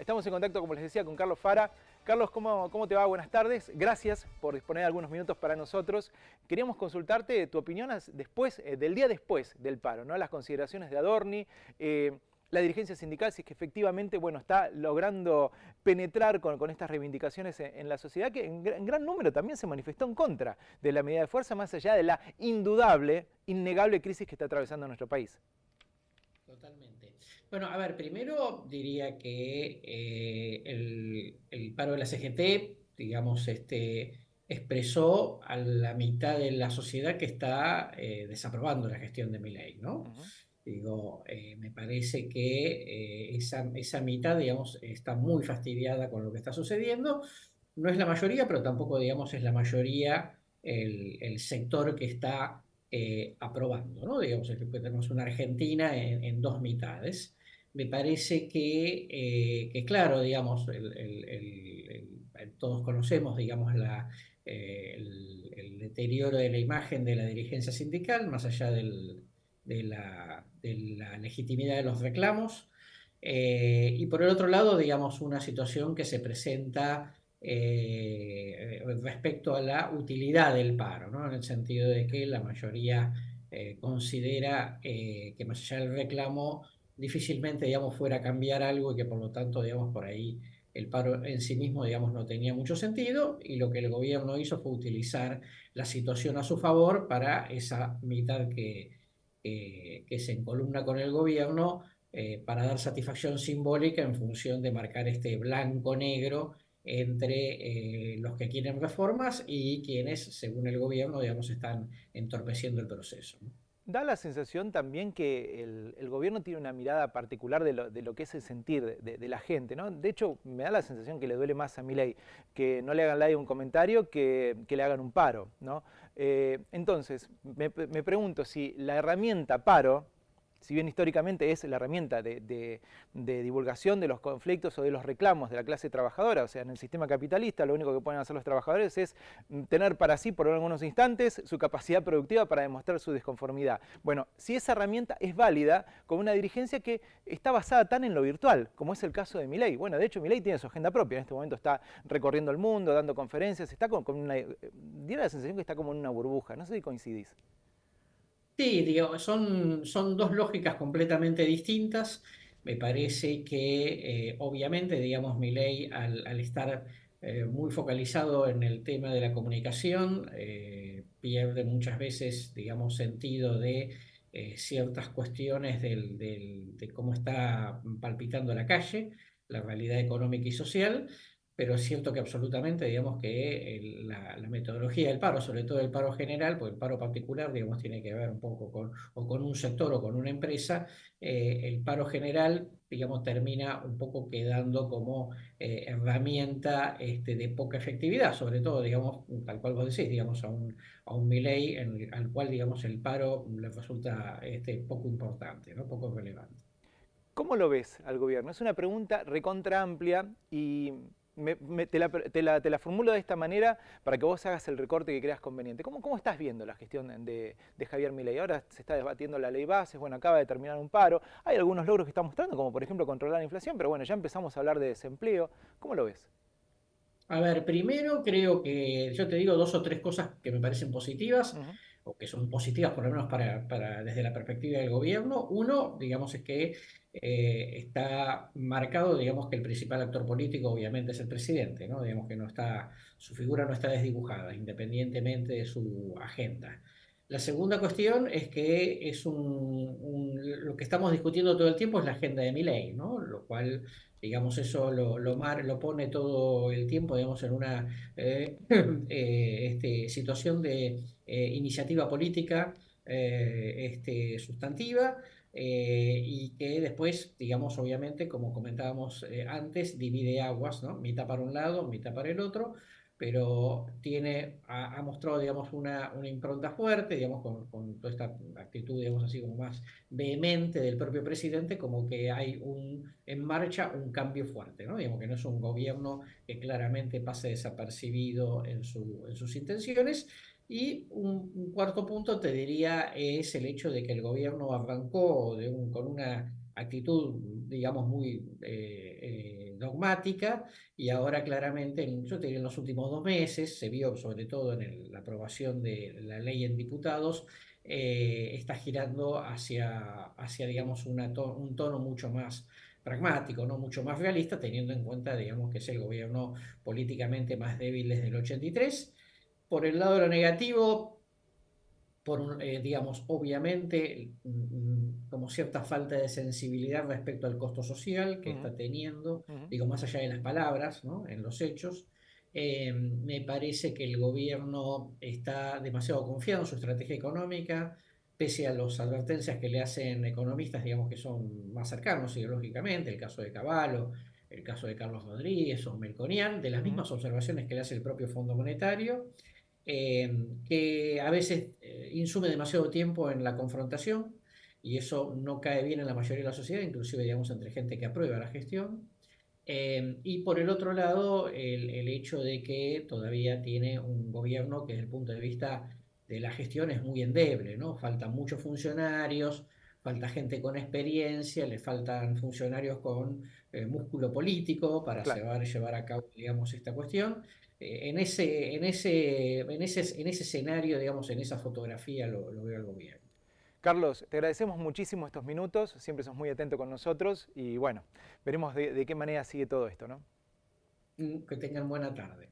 Estamos en contacto, como les decía, con Carlos Fara. Carlos, ¿cómo te va? Buenas tardes. Gracias por disponer de algunos minutos para nosotros. Queríamos consultarte tu opinión después, del día después del paro, ¿no? Las consideraciones de Adorni, la dirigencia sindical, si es que efectivamente está logrando penetrar con estas reivindicaciones en la sociedad, que en gran número también se manifestó en contra de la medida de fuerza, más allá de la indudable, innegable crisis que está atravesando nuestro país. Totalmente. Bueno, a ver, primero diría que el paro de la CGT, digamos, expresó a la mitad de la sociedad que está desaprobando la gestión de Milei, ¿no? Ujú. Digo, me parece que esa mitad, digamos, está muy fastidiada con lo que está sucediendo. No es la mayoría, pero tampoco, digamos, es la mayoría el sector que está aprobando, ¿no? Digamos, es que tenemos una Argentina en dos mitades. Me parece que claro, digamos, todos conocemos, digamos, el deterioro de la imagen de la dirigencia sindical, más allá de la legitimidad de los reclamos. Y por el otro lado, digamos, una situación que se presenta respecto a la utilidad del paro, ¿no? En el sentido de que la mayoría considera que más allá del reclamo difícilmente, digamos, fuera a cambiar algo y que por lo tanto, digamos, por ahí el paro en sí mismo, digamos, no tenía mucho sentido y lo que el gobierno hizo fue utilizar la situación a su favor para esa mitad que se encolumna con el gobierno para dar satisfacción simbólica en función de marcar este blanco-negro entre los que quieren reformas y quienes, según el gobierno, digamos, están entorpeciendo el proceso, ¿no? Da la sensación también que el gobierno tiene una mirada particular de lo que es el sentir de la gente, ¿no? De hecho, me da la sensación que le duele más a Milei que no le hagan like un comentario que le hagan un paro, ¿no? Entonces, me pregunto si la herramienta paro, si bien históricamente es la herramienta de divulgación de los conflictos o de los reclamos de la clase trabajadora, o sea, en el sistema capitalista lo único que pueden hacer los trabajadores es tener para sí por algunos instantes su capacidad productiva para demostrar su desconformidad. Bueno, si esa herramienta es válida con una dirigencia que está basada tan en lo virtual, como es el caso de Milei. Bueno, de hecho Milei tiene su agenda propia, en este momento está recorriendo el mundo, dando conferencias, está con una... Diera la sensación que está como en una burbuja, no sé si coincidís. Sí, digo, son dos lógicas completamente distintas. Me parece que, obviamente, digamos, Milei, al estar muy focalizado en el tema de la comunicación, pierde muchas veces, digamos, sentido de ciertas cuestiones de cómo está palpitando la calle, la realidad económica y social. Pero es cierto que absolutamente, digamos que la metodología del paro, sobre todo el paro general, porque el paro particular, digamos, tiene que ver un poco con un sector o con una empresa, el paro general, digamos, termina un poco quedando como herramienta de poca efectividad, sobre todo, digamos, tal cual vos decís, digamos, a un Milei al cual, digamos, el paro le resulta poco importante, ¿no? Poco relevante. ¿Cómo lo ves al gobierno? Es una pregunta recontra amplia y te la formulo de esta manera para que vos hagas el recorte que creas conveniente. ¿Cómo estás viendo la gestión de Javier Milei? Ahora se está debatiendo la ley bases, bueno, acaba de terminar un paro. Hay algunos logros que está mostrando, como por ejemplo controlar la inflación, pero bueno, ya empezamos a hablar de desempleo. ¿Cómo lo ves? A ver, primero creo que yo te digo dos o tres cosas que me parecen positivas, Ujú. o que son positivas por lo menos desde la perspectiva del gobierno. Uno, digamos, es que está marcado, digamos, que el principal actor político obviamente es el presidente, ¿no? Digamos que no está, su figura no está desdibujada, independientemente de su agenda. La segunda cuestión es que lo que estamos discutiendo todo el tiempo es la agenda de Milei, ¿no? Lo cual, digamos, eso lo pone todo el tiempo, digamos, en una situación de iniciativa política sustantiva y que después, digamos, obviamente, como comentábamos antes, divide aguas, ¿no? Mitad para un lado, mitad para el otro, pero ha mostrado, digamos, una impronta fuerte, digamos, con toda esta actitud, digamos, así como más vehemente del propio presidente, como que hay en marcha un cambio fuerte, ¿no? Digamos que no es un gobierno que claramente pase desapercibido en sus intenciones. Y un cuarto punto, te diría, es el hecho de que el gobierno arrancó con una actitud, digamos, muy dogmática, y ahora claramente, yo te diría en los últimos 2 meses, se vio sobre todo en la aprobación de la ley en diputados, está girando hacia digamos, un tono mucho más pragmático, ¿no? Mucho más realista, teniendo en cuenta, digamos, que es el gobierno políticamente más débil desde el 83. Por el lado de lo negativo, digamos, obviamente, como cierta falta de sensibilidad respecto al costo social que Ujú, está teniendo, ujú, digo, más allá de las palabras, ¿no? En los hechos. Me parece que el gobierno está demasiado confiado en su estrategia económica, pese a las advertencias que le hacen economistas, digamos, que son más cercanos ideológicamente, el caso de Cavallo, el caso de Carlos Rodríguez o Melconian, de las ujú. mismas observaciones que le hace el propio Fondo Monetario, que a veces insume demasiado tiempo en la confrontación, y eso no cae bien en la mayoría de la sociedad, inclusive, digamos, entre gente que aprueba la gestión. Y por el otro lado, el hecho de que todavía tiene un gobierno que desde el punto de vista de la gestión es muy endeble, ¿no? Faltan muchos funcionarios, falta gente con experiencia, le faltan funcionarios con músculo político para Claro. llevar a cabo, digamos, esta cuestión. En ese escenario, digamos, en esa fotografía lo veo al gobierno. Carlos, te agradecemos muchísimo estos minutos, siempre sos muy atento con nosotros y bueno, veremos de qué manera sigue todo esto, ¿no? Que tengan buena tarde.